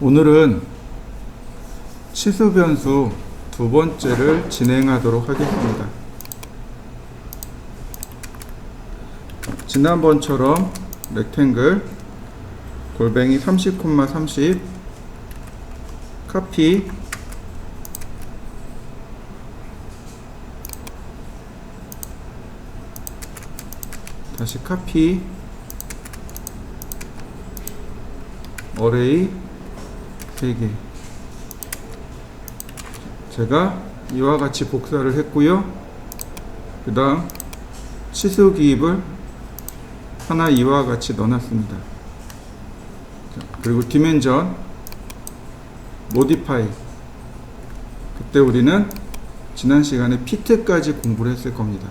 오늘은 치수 변수 두 번째를 진행하도록 하겠습니다. 지난번처럼 렉탱글 골뱅이 30,30 카피 다시 카피 어레이 3개 제가 이와 같이 복사를 했고요. 그 다음 치수 기입을 하나 이와 같이 넣어놨습니다. 그리고 디멘전 모디파이, 그때 우리는 지난 시간에 피트까지 공부를 했을 겁니다.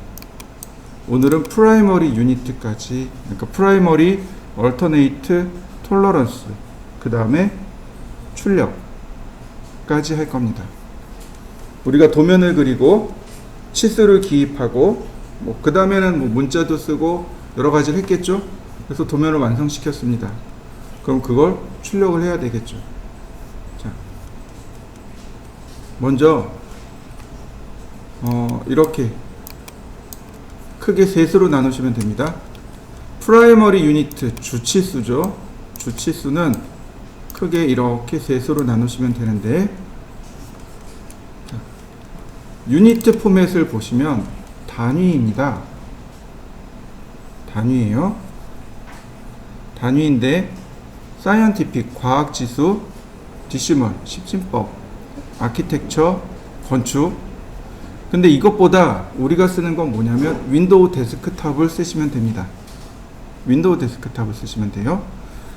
오늘은 프라이머리 유니트까지, 그러니까 프라이머리 얼터네이트 톨러런스, 그 다음에 출력까지 할 겁니다. 우리가 도면을 그리고 치수를 기입하고 그 다음에는 문자도 쓰고 여러 가지를 했겠죠. 그래서 도면을 완성시켰습니다. 그럼 그걸 출력을 해야 되겠죠. 자, 먼저 이렇게 크게 셋으로 나누시면 됩니다. 프라이머리 유니트 주치수죠. 주치수는 크게 이렇게 셋으로 나누시면 되는데, 자, 유니트 포맷을 보시면 단위입니다. 단위예요. 단위인데 사이언티픽 과학지수, 디시멀 십진법, 아키텍처 건축. 근데 이것보다 우리가 쓰는 건 뭐냐면 윈도우 데스크탑을 쓰시면 됩니다. 윈도우 데스크탑을 쓰시면 돼요.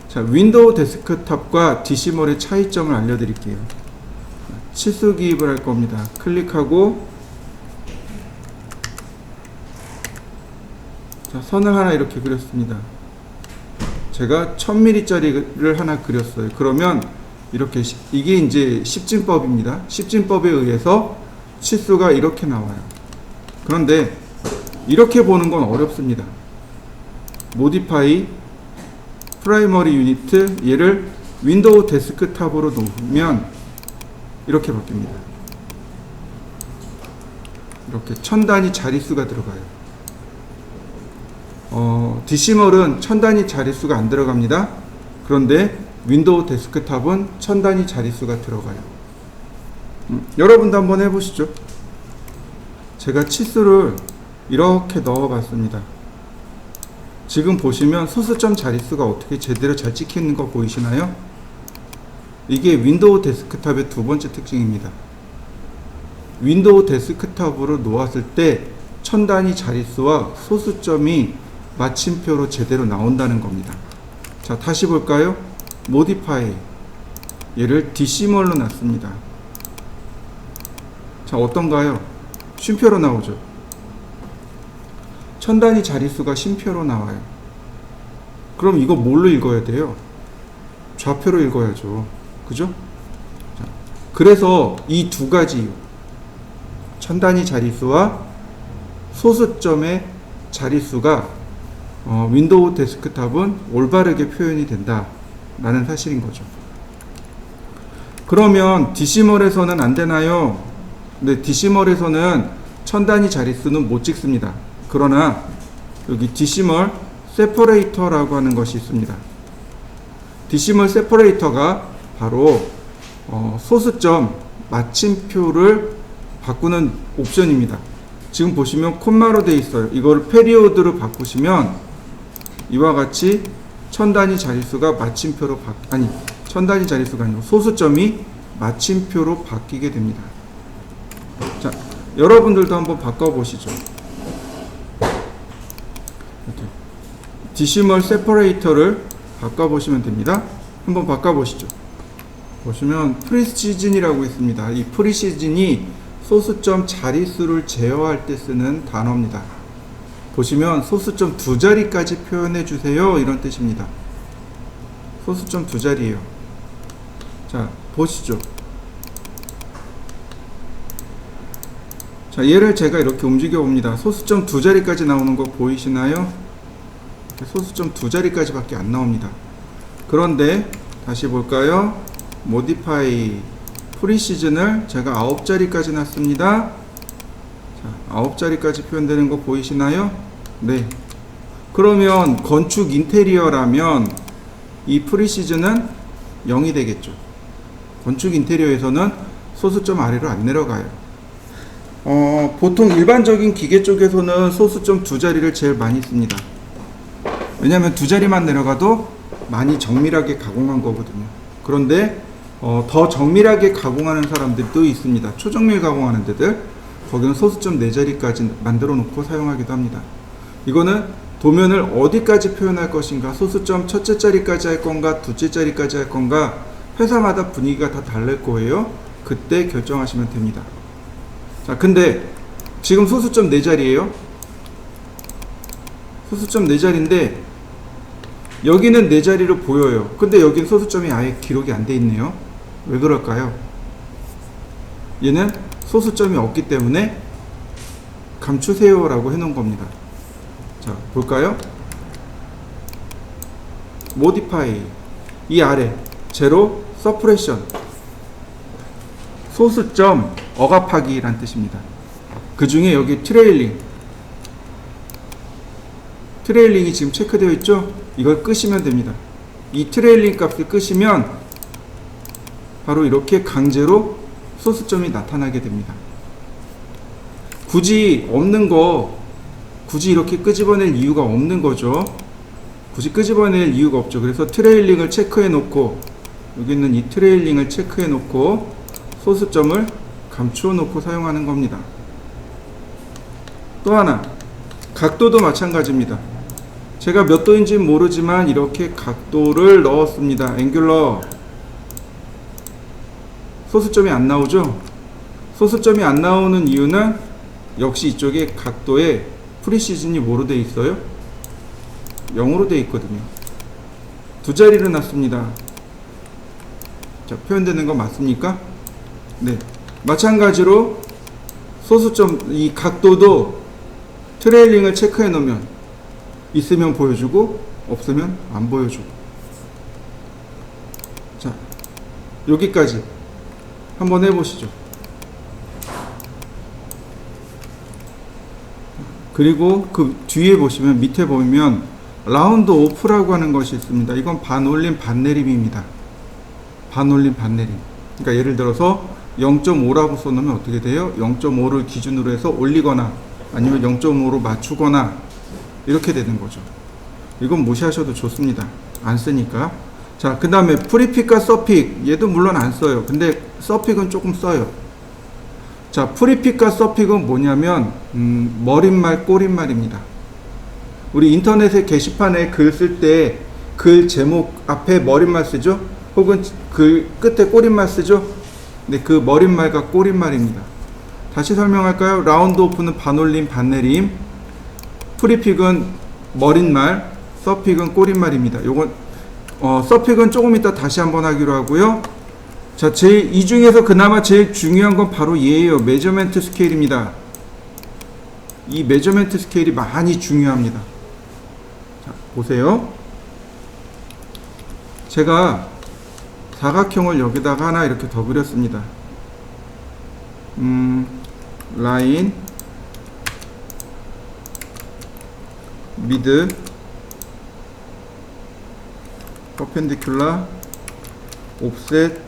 자, 윈도우 데스크탑과 디시멀의 차이점을 알려드릴게요. 치수 기입을 할 겁니다. 클릭하고, 자, 선을 하나 이렇게 그렸습니다. 제가 1000mm짜리를 하나 그렸어요. 그러면 이렇게 이게 이제 십진법입니다. 십진법에 의해서 치수가 이렇게 나와요. 그런데 이렇게 보는 건 어렵습니다. 모디파이 프라이머리 유니트, 얘를 윈도우 데스크탑으로 놓으면 이렇게 바뀝니다. 이렇게 1000단위 자릿수가 들어가요. 디시멀은 1000단위 자릿수가 안 들어갑니다. 그런데 윈도우 데스크탑은 1000단위 자릿수가 들어가요. 여러분도 한번 해보시죠. 제가 치수를 이렇게 넣어봤습니다. 지금 보시면 소수점 자릿수가 어떻게 제대로 잘 찍히는 거 보이시나요? 이게 윈도우 데스크탑의 두 번째 특징입니다. 윈도우 데스크탑으로 놓았을 때 1000단위 자릿수와 소수점이 마침표로 제대로 나온다는 겁니다. 자, 다시 볼까요? 모디파이, 얘를 디시멀로 놨습니다. 자, 어떤가요? 쉼표로 나오죠. 1000단위 자릿수가 쉼표로 나와요. 그럼 이거 뭘로 읽어야 돼요? 좌표로 읽어야죠. 그죠? 자, 그래서 이 두 가지, 1000단위 자릿수와 소수점의 자릿수가 윈도우 데스크탑은 올바르게 표현이 된다라는 사실인 거죠. 그러면 디시멀에서는 안 되나요? 근데 디시멀에서는 1000단위 자릿수는 못 찍습니다. 그러나 여기 디시멀 세퍼레이터라고 하는 것이 있습니다. 디시멀 세퍼레이터가 바로 소수점 마침표를 바꾸는 옵션입니다. 지금 보시면 콤마로 되어 있어요. 이걸 페리오드로 바꾸시면 이와 같이 1000단위 자릿수가 마침표로 1000단위 자릿수가 아니고 소수점이 마침표로 바뀌게 됩니다. 자, 여러분들도 한번 바꿔보시죠. 이렇게 디시멀 세퍼레이터를 바꿔보시면 됩니다. 한번 바꿔보시죠. 보시면 프리시즌이라고 있습니다. 이 프리시즌이 소수점 자릿수를 제어할 때 쓰는 단어입니다. 보시면 소수점 두 자리까지 표현해 주세요, 이런 뜻입니다. 소수점 두 자리예요. 자, 보시죠. 자, 얘를 제가 이렇게 움직여 봅니다. 소수점 두 자리까지 나오는 거 보이시나요? 소수점 두 자리까지밖에 안 나옵니다. 그런데 다시 볼까요? modify 프리시즌을 제가 9자리까지 놨습니다. 자, 9자리까지 표현되는 거 보이시나요? 네. 그러면 건축 인테리어라면 이 프리시즌은 0이 되겠죠. 건축 인테리어에서는 소수점 아래로 안 내려가요. 보통 일반적인 기계 쪽에서는 소수점 2자리를 제일 많이 씁니다. 왜냐하면 2자리만 내려가도 많이 정밀하게 가공한 거거든요. 그런데 더 정밀하게 가공하는 사람들도 있습니다. 초정밀 가공하는 데들, 거기는 소수점 4자리까지 만들어 놓고 사용하기도 합니다. 이거는 도면을 어디까지 표현할 것인가, 소수점 첫째 자리까지 할 건가, 둘째 자리까지 할 건가, 회사마다 분위기가 다 다를 거예요. 그때 결정하시면 됩니다. 자, 근데 지금 소수점 4자리예요. 소수점 4자리인데 여기는 4자리로 보여요. 근데 여기는 소수점이 아예 기록이 안 돼 있네요. 왜 그럴까요? 얘는 소수점이 없기 때문에 감추세요 라고 해놓은 겁니다. 자, 볼까요? modify, 이 아래 제로 서프레션, 소수점 억압하기 란 뜻입니다. 그 중에 여기 트레일링이 지금 체크되어 있죠? 이걸 끄시면 됩니다. 이 트레일링 값을 끄시면 바로 이렇게 강제로 소수점이 나타나게 됩니다. 굳이 없는 거, 굳이 이렇게 끄집어낼 이유가 없는 거죠. 굳이 끄집어낼 이유가 없죠. 그래서 트레일링을 체크해 놓고, 여기 있는 이 트레일링을 체크해 놓고 소수점을 감추어 놓고 사용하는 겁니다. 또 하나, 각도도 마찬가지입니다. 제가 몇 도인지 모르지만 이렇게 각도를 넣었습니다. 앵귤러. 소수점이 안 나오죠? 소수점이 안 나오는 이유는 역시 이쪽에 각도에 프리시즌이 뭐로 되어 있어요? 0으로 되어 있거든요. 2자리를 놨습니다. 자, 표현되는 거 맞습니까? 네. 마찬가지로 소수점, 이 각도도 트레일링을 체크해 놓으면 있으면 보여주고 없으면 안 보여주고. 자, 여기까지 한번 해보시죠. 그리고 그 뒤에 보시면, 밑에 보면 라운드 오프라고 하는 것이 있습니다. 이건 반올림 반내림입니다. 반올림 반내림. 그러니까 예를 들어서 0.5라고 써놓으면 어떻게 돼요? 0.5를 기준으로 해서 올리거나 아니면 0.5로 맞추거나 이렇게 되는 거죠. 이건 무시하셔도 좋습니다. 안 쓰니까. 자, 그 다음에 프리픽과 서픽, 얘도 물론 안 써요. 근데 서픽은 조금 써요. 자, 프리픽과 서픽은 뭐냐면 머릿말 꼬릿말입니다. 우리 인터넷에 게시판에 글 쓸 때 글 제목 앞에 머릿말 쓰죠? 혹은 글 끝에 꼬릿말 쓰죠? 네, 그 머릿말과 꼬릿말입니다. 다시 설명할까요? 라운드 오프는 반올림 반내림, 프리픽은 머릿말, 서픽은 꼬릿말입니다. 요건 서픽은 조금 이따 다시 한번 하기로 하고요. 자, 이 중에서 그나마 제일 중요한 건 바로 얘예요. 메저먼트 스케일입니다. 이 메저먼트 스케일이 많이 중요합니다. 자, 보세요. 제가 사각형을 여기다가 하나 이렇게 더 그렸습니다. 라인, 미드, 퍼펜디큘라, 옵셋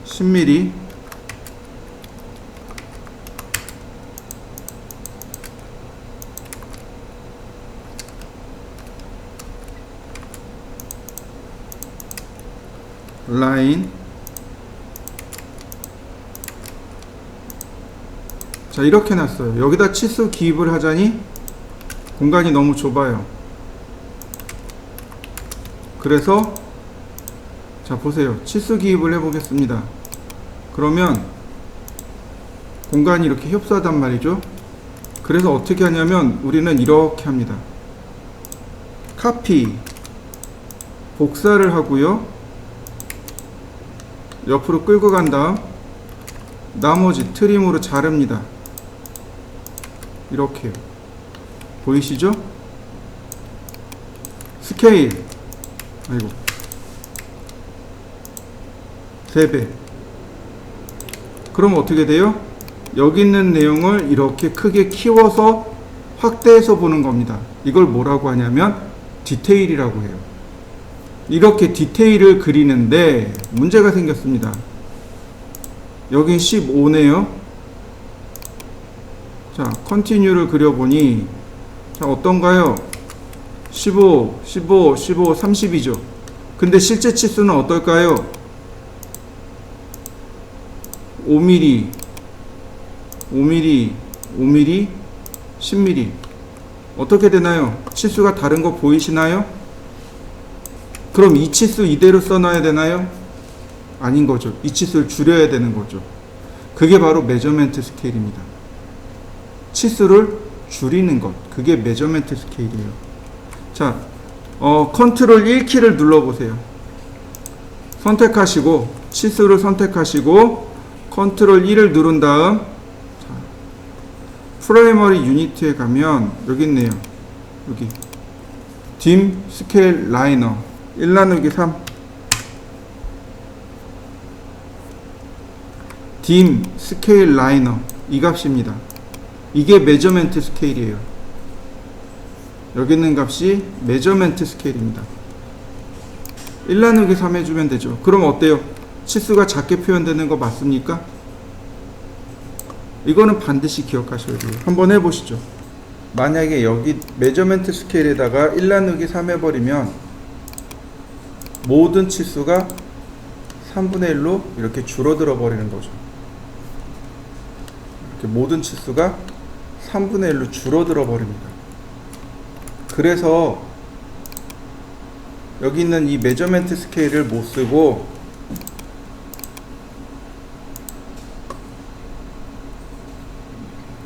10mm, 라인. 자, 이렇게 놨어요. 여기다 치수 기입을 하자니 공간이 너무 좁아요. 그래서 자, 보세요. 치수 기입을 해 보겠습니다. 그러면 공간이 이렇게 협소하단 말이죠. 그래서 어떻게 하냐면 우리는 이렇게 합니다. 카피, 복사를 하고요. 옆으로 끌고 간 다음 나머지 트림으로 자릅니다. 이렇게요. 보이시죠? 스케일. 아이고. 3배. 그럼 어떻게 돼요? 여기 있는 내용을 이렇게 크게 키워서 확대해서 보는 겁니다. 이걸 뭐라고 하냐면 디테일이라고 해요. 이렇게 디테일을 그리는데 문제가 생겼습니다. 여긴 15네요. 자, 컨티뉴를 그려보니 자, 어떤가요? 15, 15, 15, 30이죠. 근데 실제 치수는 어떨까요? 5mm, 5mm, 5mm, 10mm. 어떻게 되나요? 치수가 다른 거 보이시나요? 그럼 이 치수 이대로 써놔야 되나요? 아닌 거죠. 이 치수를 줄여야 되는 거죠. 그게 바로 메저먼트 스케일입니다. 치수를 줄이는 것. 그게 메저먼트 스케일이에요. 자, 컨트롤 1키를 눌러보세요. 선택하시고, 치수를 선택하시고, 컨트롤 1을 누른 다음, 자, 프라이머리 유니트에 가면, 여기 있네요. 여기. 딤 스케일 라이너. 1 나누기 3. 딤 스케일 라이너. 이 값입니다. 이게 메저먼트 스케일이에요. 여기 있는 값이 메저먼트 스케일입니다. 1 나누기 3 해주면 되죠. 그럼 어때요? 치수가 작게 표현되는 거 맞습니까? 이거는 반드시 기억하셔야 돼요. 한번 해보시죠. 만약에 여기 메저먼트 스케일에다가 1 나누기 3 해버리면 모든 치수가 3분의 1로 이렇게 줄어들어 버리는 거죠. 이렇게 모든 치수가 3분의 1로 줄어들어 버립니다. 그래서 여기 있는 이 메저먼트 스케일을 못 쓰고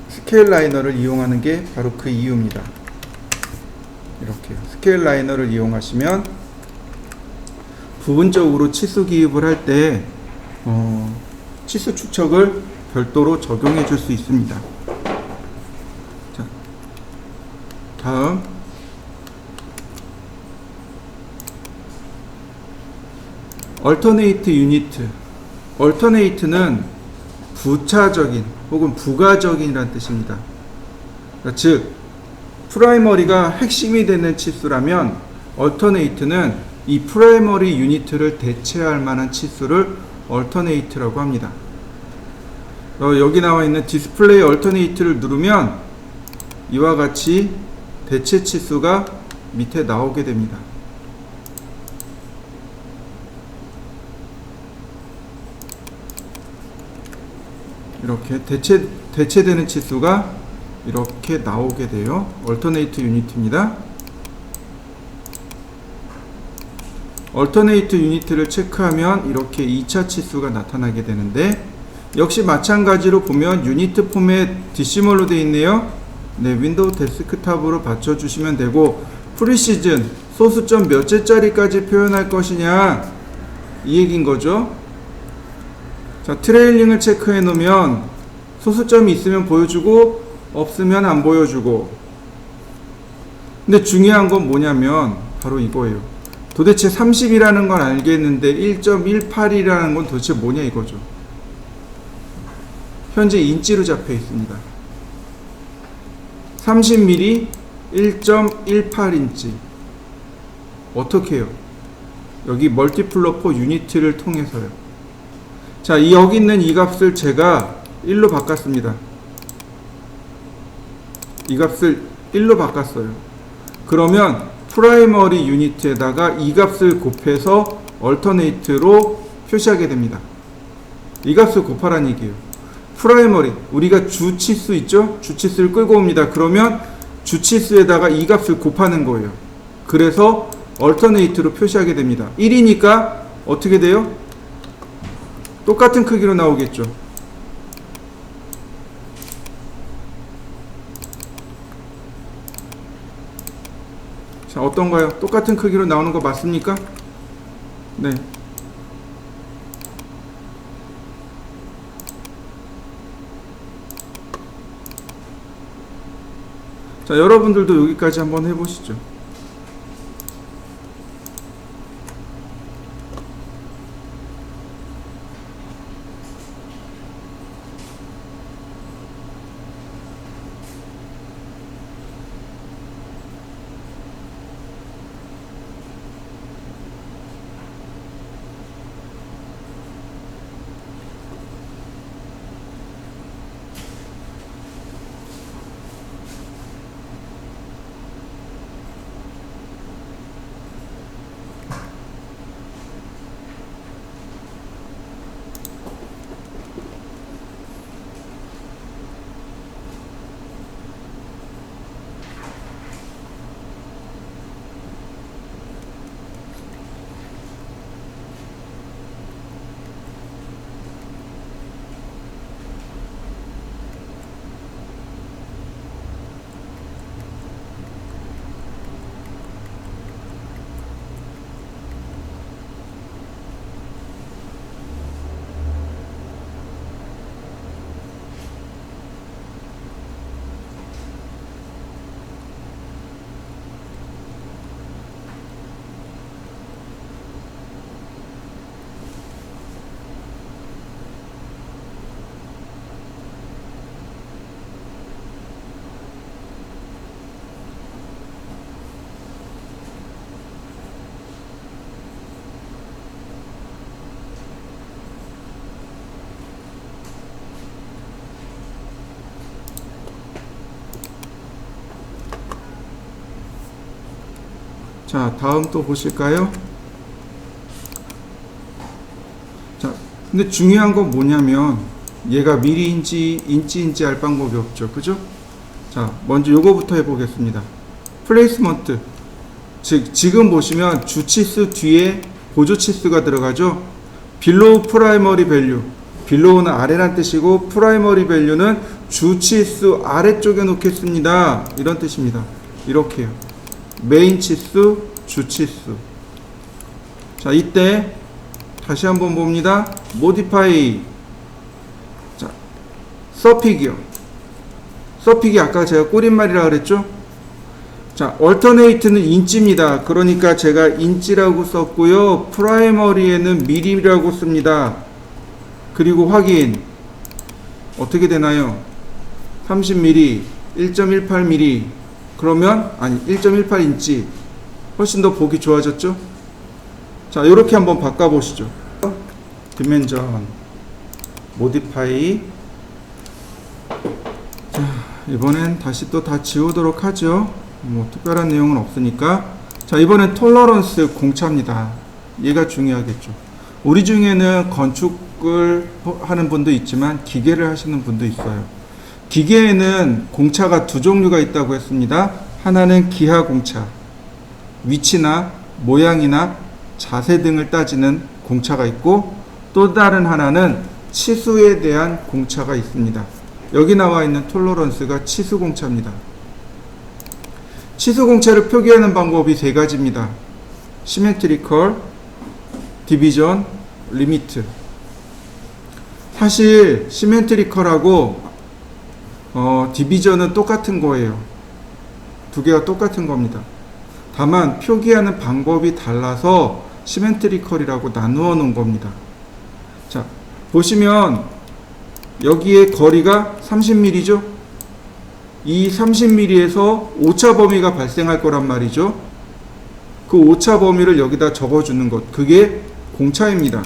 스케일 라이너를 이용하는 게 바로 그 이유입니다. 이렇게 스케일 라이너를 이용하시면 부분적으로 치수 기입을 할 때 치수 축척을 별도로 적용해 줄 수 있습니다. 자, 다음 얼터네이트 유니트. 얼터네이트는 부차적인 혹은 부가적인이라는 뜻입니다. 즉 프라이머리가 핵심이 되는 치수라면 얼터네이트는 이 프라이머리 유니트를 대체할 만한 치수를 얼터네이트라고 합니다. 여기 나와 있는 디스플레이 얼터네이트를 누르면 이와 같이 대체 치수가 밑에 나오게 됩니다. 이렇게 대체되는 치수가 이렇게 나오게 돼요. 얼터네이트 유니트입니다. 얼터네이트 유니트를 체크하면 이렇게 2차 치수가 나타나게 되는데 역시 마찬가지로 보면 유니트 포맷 디시멀로 되어 있네요. 네, 윈도우 데스크탑으로 받쳐주시면 되고 프리시즌 소수점 몇째짜리까지 표현할 것이냐 이 얘기인 거죠. 자, 트레일링을 체크해 놓으면 소수점이 있으면 보여주고 없으면 안 보여주고. 근데 중요한 건 뭐냐면 바로 이거예요. 도대체 30이라는 건 알겠는데 1.18이라는 건 도대체 뭐냐 이거죠. 현재 인치로 잡혀 있습니다. 30mm 1.18인치. 어떻게 해요? 여기 멀티플러 포 유니트를 통해서요. 자, 여기 있는 이 값을 제가 1로 바꿨습니다. 이 값을 1로 바꿨어요. 그러면 프라이머리 유니트에다가 이 값을 곱해서 얼터네이트로 표시하게 됩니다. 이 값을 곱하라는 얘기예요. 프라이머리, 우리가 주치수 있죠? 주치수를 끌고 옵니다. 그러면 주치수에다가 이 값을 곱하는 거예요. 그래서 얼터네이트로 표시하게 됩니다. 1이니까 어떻게 돼요? 똑같은 크기로 나오겠죠. 자, 어떤가요? 똑같은 크기로 나오는 거 맞습니까? 네. 자, 여러분들도 여기까지 한번 해보시죠. 자, 다음 또 보실까요? 자, 근데 중요한 건 뭐냐면 얘가 미리인지 인치인지 알 방법이 없죠. 그죠? 자, 먼저 요거부터 해보겠습니다. 플레이스먼트. 즉, 지금 보시면 주치수 뒤에 보조치수가 들어가죠. below primary value. below는 아래란 뜻이고 primary value는 주치수 아래쪽에 놓겠습니다. 이런 뜻입니다. 이렇게요. 메인 치수, 주치수. 자, 이때 다시 한번 봅니다. modify. 자, 서픽이요. 서픽이 아까 제가 꼬릿말이라 그랬죠? 자, alternate는 인치입니다. 그러니까 제가 인치라고 썼고요. primary에는 밀리라고 씁니다. 그리고 확인. 어떻게 되나요? 30mm, 1.18mm. 그러면, 아니, 1.18인치. 훨씬 더 보기 좋아졌죠? 자, 이렇게 한번 바꿔보시죠. 디멘전, modify. 자, 이번엔 다시 또 다 지우도록 하죠. 뭐, 특별한 내용은 없으니까. 자, 이번엔 톨러런스 공차입니다. 얘가 중요하겠죠. 우리 중에는 건축을 하는 분도 있지만 기계를 하시는 분도 있어요. 기계에는 공차가 두 종류가 있다고 했습니다. 하나는 기하 공차, 위치나 모양이나 자세 등을 따지는 공차가 있고, 또 다른 하나는 치수에 대한 공차가 있습니다. 여기 나와 있는 톨러런스가 치수 공차입니다. 치수 공차를 표기하는 방법이 세 가지입니다. 시메트리컬, 디비전, 리미트. 사실 시메트리컬하고 디비전은 똑같은 거예요. 두 개가 똑같은 겁니다. 다만 표기하는 방법이 달라서 시메트리컬이라고 나누어 놓은 겁니다. 자, 보시면 여기에 거리가 30mm죠. 이 30mm에서 오차 범위가 발생할 거란 말이죠. 그 오차 범위를 여기다 적어주는 것, 그게 공차입니다.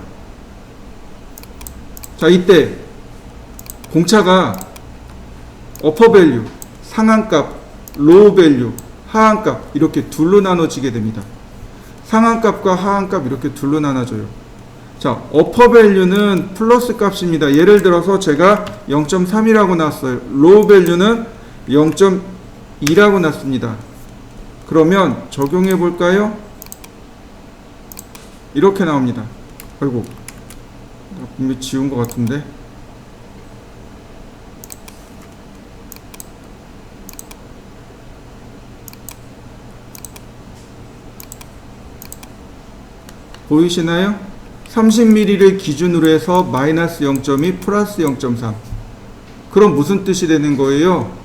자, 이때 공차가 upper value, 상한값, low value, 하한값 이렇게 둘로 나눠지게 됩니다. 상한값과 하한값 이렇게 둘로 나눠져요. 자, upper value는 플러스 값입니다. 예를 들어서 제가 0.3이라고 놨어요. low value는 0.2라고 놨습니다. 그러면 적용해 볼까요? 이렇게 나옵니다. 아이고, 분명히 지운 것 같은데. 보이시나요? 30mm를 기준으로 해서 마이너스 0.2 플러스 0.3. 그럼 무슨 뜻이 되는 거예요?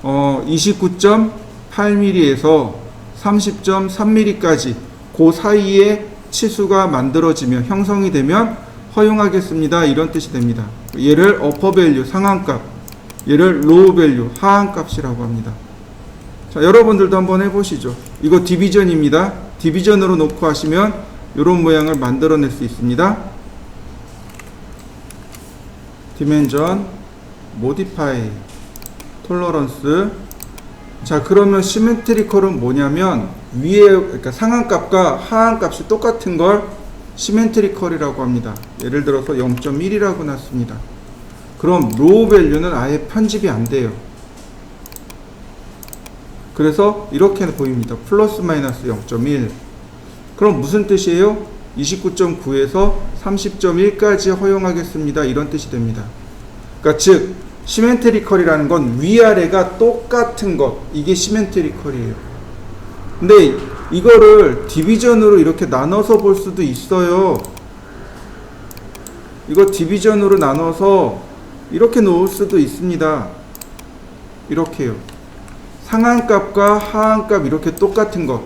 29.8mm에서 30.3mm까지 그 사이에 치수가 만들어지면, 형성이 되면 허용하겠습니다. 이런 뜻이 됩니다. 얘를 upper value, 상한값, 얘를 low value, 하한값이라고 합니다. 자, 여러분들도 한번 해보시죠. 이거 디비전입니다. 디비전으로 놓고 하시면 이런 모양을 만들어낼 수 있습니다. 디멘전, modify, 톨러런스. 자, 그러면 시메트리컬은 뭐냐면 위에, 그러니까 상한값과 하한값이 똑같은 걸 시메트리컬이라고 합니다. 예를 들어서 0.1이라고 놨습니다. 그럼 로우 밸류는 아예 편집이 안 돼요. 그래서 이렇게 보입니다. 플러스 마이너스 0.1. 그럼 무슨 뜻이에요? 29.9에서 30.1까지 허용하겠습니다. 이런 뜻이 됩니다. 그러니까 즉 시멘트리컬이라는 건 위아래가 똑같은 것, 이게 시멘트리컬이에요. 근데 이거를 디비전으로 이렇게 나눠서 볼 수도 있어요. 이거 디비전으로 나눠서 이렇게 놓을 수도 있습니다. 이렇게요. 상한값과 하한값 이렇게 똑같은 것,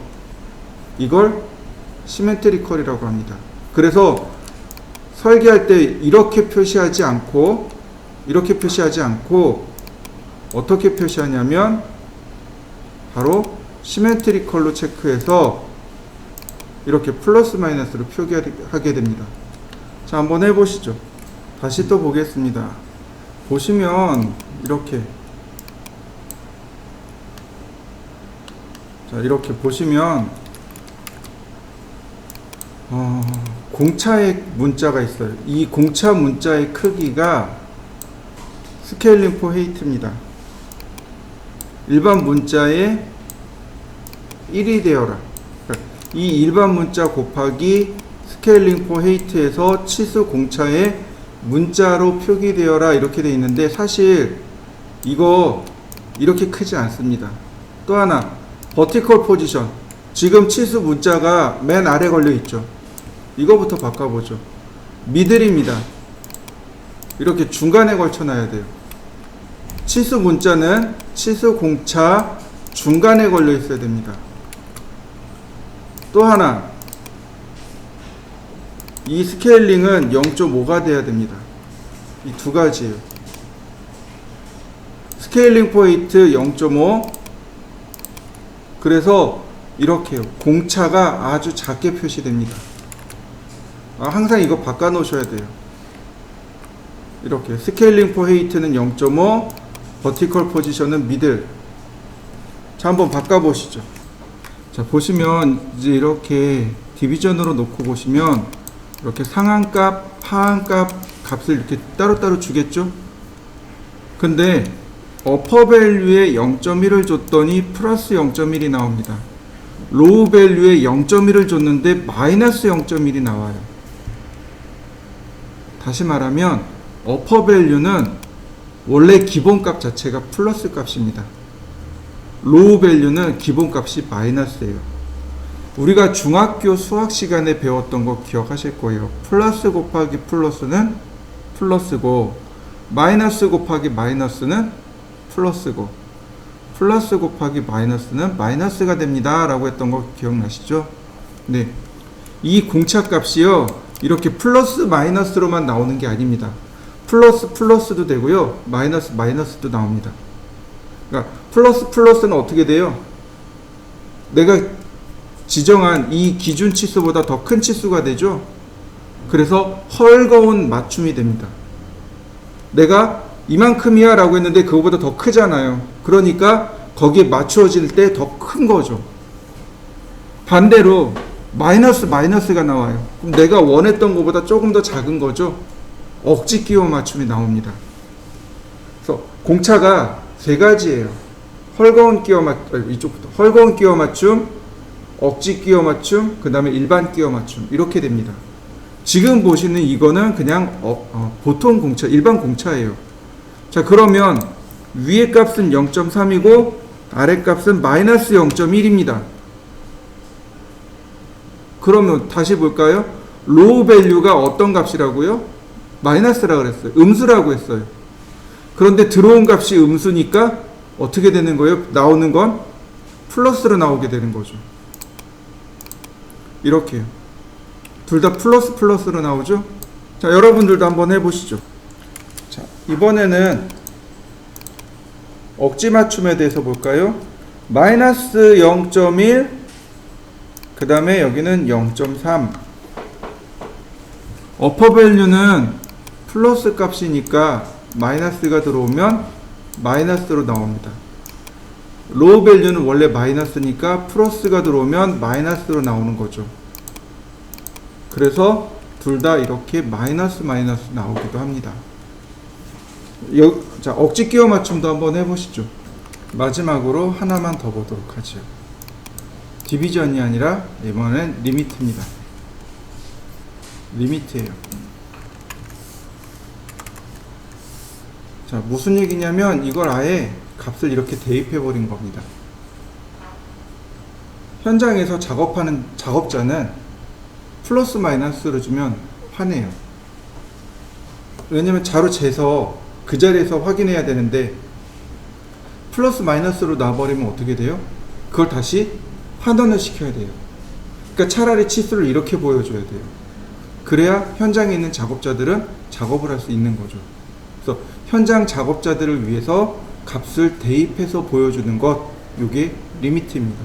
이걸 시멘트리컬이라고 합니다. 그래서 설계할 때 이렇게 표시하지 않고 어떻게 표시하냐면 바로 시멘트리컬로 체크해서 이렇게 플러스 마이너스로 표기하게 됩니다. 자, 한번 해보시죠. 다시 또 보겠습니다. 보시면 이렇게, 자, 이렇게 보시면 공차의 문자가 있어요. 이 공차 문자의 크기가 스케일링 포 헤이트입니다. 일반 문자의 1이 되어라. 이 일반 문자 곱하기 스케일링 포 헤이트에서 치수 공차의 문자로 표기되어라 이렇게 되어 있는데 사실 이거 이렇게 크지 않습니다. 또 하나 버티컬 포지션, 지금 치수 문자가 맨 아래 걸려 있죠. 이거부터 바꿔보죠. 미들입니다. 이렇게 중간에 걸쳐 놔야 돼요. 치수 문자는 치수 공차 중간에 걸려 있어야 됩니다. 또 하나, 이 스케일링은 0.5가 돼야 됩니다. 이 두 가지예요. 스케일링 포인트 0.5. 그래서 이렇게요. 공차가 아주 작게 표시됩니다. 항상 이거 바꿔 놓으셔야 돼요. 이렇게 스케일링 포 헤이트는 0.5, 버티컬 포지션은 미들. 자, 한번 바꿔 보시죠. 자, 보시면 이제 이렇게 디비전으로 놓고 보시면 이렇게 상한값, 하한값 값을 이렇게 따로따로 주겠죠. 근데 어퍼 밸류에 0.1을 줬더니 플러스 0.1이 나옵니다. 로우 밸류에 0.1을 줬는데 마이너스 0.1이 나와요. 다시 말하면 어퍼 밸류는 원래 기본값 자체가 플러스 값입니다. 로우 밸류는 기본값이 마이너스예요. 우리가 중학교 수학 시간에 배웠던 거 기억하실 거예요. 플러스 곱하기 플러스는 플러스고 마이너스 곱하기 마이너스는 플러스고 플러스 곱하기 마이너스는 마이너스가 됩니다 라고 했던 거 기억나시죠? 네, 이 공차 값이요 이렇게 플러스 마이너스로만 나오는 게 아닙니다. 플러스 플러스도 되고요 마이너스 마이너스도 나옵니다. 그러니까 플러스 플러스는 어떻게 돼요? 내가 지정한 이 기준 치수보다 더 큰 치수가 되죠. 그래서 헐거운 맞춤이 됩니다. 내가 이만큼이야 라고 했는데 그거보다 더 크잖아요. 그러니까 거기에 맞추어질 때 더 큰 거죠. 반대로 마이너스 마이너스가 나와요. 그럼 내가 원했던 것보다 조금 더 작은 거죠. 억지 끼워 맞춤이 나옵니다. 그래서 공차가 세 가지예요. 헐거운 끼워 맞춤, 이쪽부터 헐거운 끼워 맞춤, 억지 끼워 맞춤, 그 다음에 일반 끼워 맞춤 이렇게 됩니다. 지금 보시는 이거는 그냥 보통 공차, 일반 공차예요. 자, 그러면 위의 값은 0.3이고 아래 값은 마이너스 0.1입니다. 그러면 다시 볼까요? 로우 밸류가 어떤 값이라고요? 마이너스라 그랬어요. 음수라고 했어요. 그런데 들어온 값이 음수니까 어떻게 되는 거예요? 나오는 건 플러스로 나오게 되는 거죠. 이렇게요. 둘 다 플러스 플러스로 나오죠? 자, 여러분들도 한번 해보시죠. 자, 이번에는 억지 맞춤에 대해서 볼까요? 마이너스 0.1, 그 다음에 여기는 0.3. 어퍼 밸류는 플러스 값이니까 마이너스가 들어오면 마이너스로 나옵니다. 로우 밸류는 원래 마이너스니까 플러스가 들어오면 마이너스로 나오는 거죠. 그래서 둘 다 이렇게 마이너스 마이너스 나오기도 합니다. 자, 억지 끼워 맞춤도 한번 해보시죠. 마지막으로 하나만 더 보도록 하죠. 디비전이 아니라 이번엔 리미트입니다. 리미트예요. 자, 무슨 얘기냐면 이걸 아예 값을 이렇게 대입해 버린 겁니다. 현장에서 작업하는 작업자는 플러스 마이너스를 주면 화내요. 왜냐면 자로 재서 그 자리에서 확인해야 되는데 플러스 마이너스로 놔버리면 어떻게 돼요? 그걸 다시 환원을 시켜야 돼요. 그러니까 차라리 치수를 이렇게 보여줘야 돼요. 그래야 현장에 있는 작업자들은 작업을 할 수 있는 거죠. 그래서 현장 작업자들을 위해서 값을 대입해서 보여주는 것, 이게 리미트입니다.